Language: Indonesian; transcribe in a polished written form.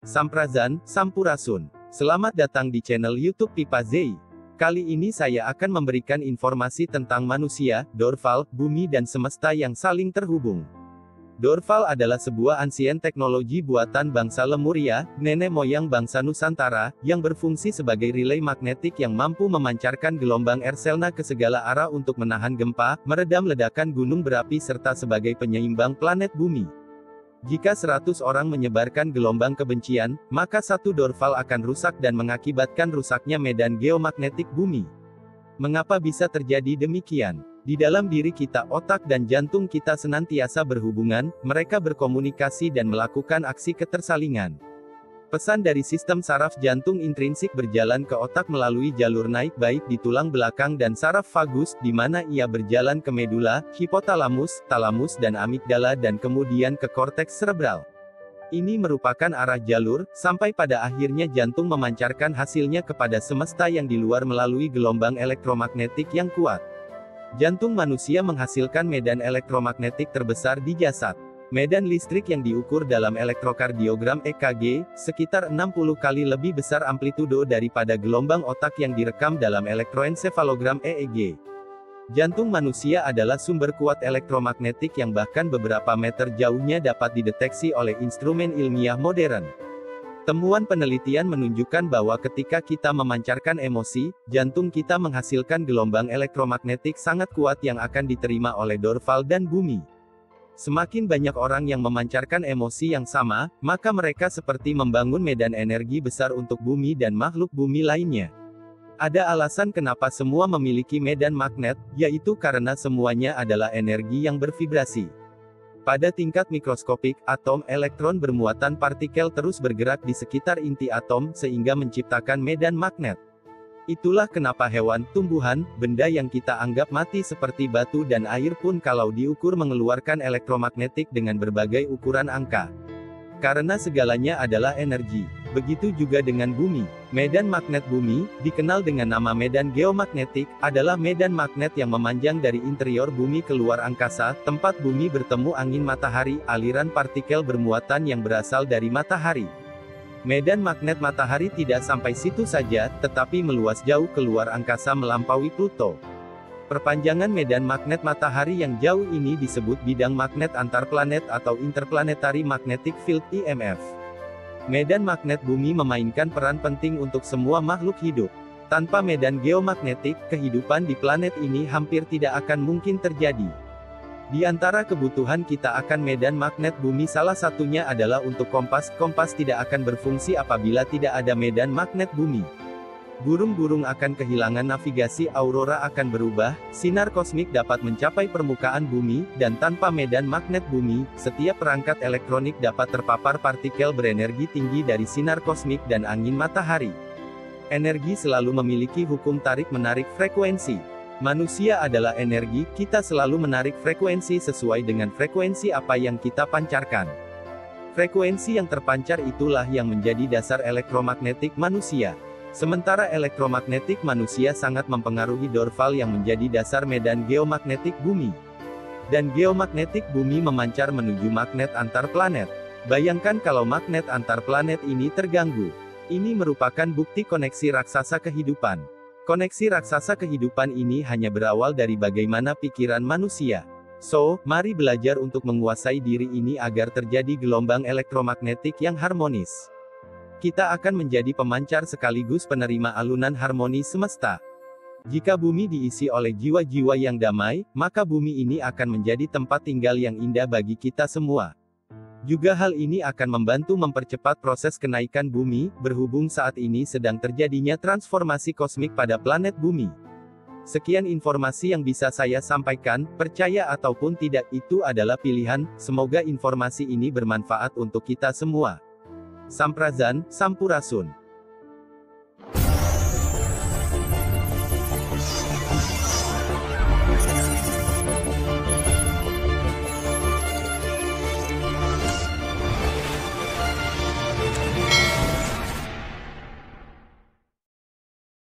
Samprazan, Sampurasun. Selamat datang di channel YouTube Pipa Zei. Kali ini saya akan memberikan informasi tentang manusia, Dorval, bumi dan semesta yang saling terhubung. Dorval adalah sebuah ancient teknologi buatan bangsa Lemuria, nenek moyang bangsa Nusantara, yang berfungsi sebagai relay magnetik yang mampu memancarkan gelombang Erselna ke segala arah untuk menahan gempa, meredam ledakan gunung berapi serta sebagai penyeimbang planet bumi. Jika 100 orang menyebarkan gelombang kebencian, maka satu Dorval akan rusak dan mengakibatkan rusaknya medan geomagnetik bumi. Mengapa bisa terjadi demikian? Di dalam diri kita, otak dan jantung kita senantiasa berhubungan, mereka berkomunikasi dan melakukan aksi ketersalingan. Pesan dari sistem saraf jantung intrinsik berjalan ke otak melalui jalur naik baik di tulang belakang dan saraf vagus, di mana ia berjalan ke medula, hipotalamus, talamus dan amigdala dan kemudian ke korteks cerebral. Ini merupakan arah jalur, sampai pada akhirnya jantung memancarkan hasilnya kepada semesta yang di luar melalui gelombang elektromagnetik yang kuat. Jantung manusia menghasilkan medan elektromagnetik terbesar di jasad. Medan listrik yang diukur dalam elektrokardiogram EKG, sekitar 60 kali lebih besar amplitudo daripada gelombang otak yang direkam dalam elektroensefalogram EEG. Jantung manusia adalah sumber kuat elektromagnetik yang bahkan beberapa meter jauhnya dapat dideteksi oleh instrumen ilmiah modern. Temuan penelitian menunjukkan bahwa ketika kita memancarkan emosi, jantung kita menghasilkan gelombang elektromagnetik sangat kuat yang akan diterima oleh Dorval dan bumi. Semakin banyak orang yang memancarkan emosi yang sama, maka mereka seperti membangun medan energi besar untuk bumi dan makhluk bumi lainnya. Ada alasan kenapa semua memiliki medan magnet, yaitu karena semuanya adalah energi yang bervibrasi. Pada tingkat mikroskopik, atom elektron bermuatan partikel terus bergerak di sekitar inti atom sehingga menciptakan medan magnet. Itulah kenapa hewan, tumbuhan, benda yang kita anggap mati seperti batu dan air pun kalau diukur mengeluarkan elektromagnetik dengan berbagai ukuran angka. Karena segalanya adalah energi. Begitu juga dengan bumi. Medan magnet bumi, dikenal dengan nama medan geomagnetik, adalah medan magnet yang memanjang dari interior bumi keluar angkasa, tempat bumi bertemu angin matahari, aliran partikel bermuatan yang berasal dari matahari. Medan magnet matahari tidak sampai situ saja, tetapi meluas jauh keluar angkasa melampaui Pluto. Perpanjangan medan magnet matahari yang jauh ini disebut bidang magnet antar planet atau Interplanetary Magnetic Field (IMF). Medan magnet bumi memainkan peran penting untuk semua makhluk hidup. Tanpa medan geomagnetik, kehidupan di planet ini hampir tidak akan mungkin terjadi. Di antara kebutuhan kita akan medan magnet bumi salah satunya adalah untuk kompas. Kompas tidak akan berfungsi apabila tidak ada medan magnet bumi. Burung-burung akan kehilangan navigasi, aurora akan berubah, sinar kosmik dapat mencapai permukaan bumi, dan tanpa medan magnet bumi, setiap perangkat elektronik dapat terpapar partikel berenergi tinggi dari sinar kosmik dan angin matahari. Energi selalu memiliki hukum tarik-menarik frekuensi. Manusia adalah energi, kita selalu menarik frekuensi sesuai dengan frekuensi apa yang kita pancarkan. Frekuensi yang terpancar itulah yang menjadi dasar elektromagnetik manusia. Sementara elektromagnetik manusia sangat mempengaruhi Dorval yang menjadi dasar medan geomagnetik bumi. Dan geomagnetik bumi memancar menuju magnet antar planet. Bayangkan kalau magnet antar planet ini terganggu. Ini merupakan bukti koneksi raksasa kehidupan. Koneksi raksasa kehidupan ini hanya berawal dari bagaimana pikiran manusia. So, mari belajar untuk menguasai diri ini agar terjadi gelombang elektromagnetik yang harmonis. Kita akan menjadi pemancar sekaligus penerima alunan harmoni semesta. Jika bumi diisi oleh jiwa-jiwa yang damai, maka bumi ini akan menjadi tempat tinggal yang indah bagi kita semua. Juga hal ini akan membantu mempercepat proses kenaikan bumi, berhubung saat ini sedang terjadinya transformasi kosmik pada planet bumi. Sekian informasi yang bisa saya sampaikan, percaya ataupun tidak, itu adalah pilihan, semoga informasi ini bermanfaat untuk kita semua. Samprazan, Sampurasun.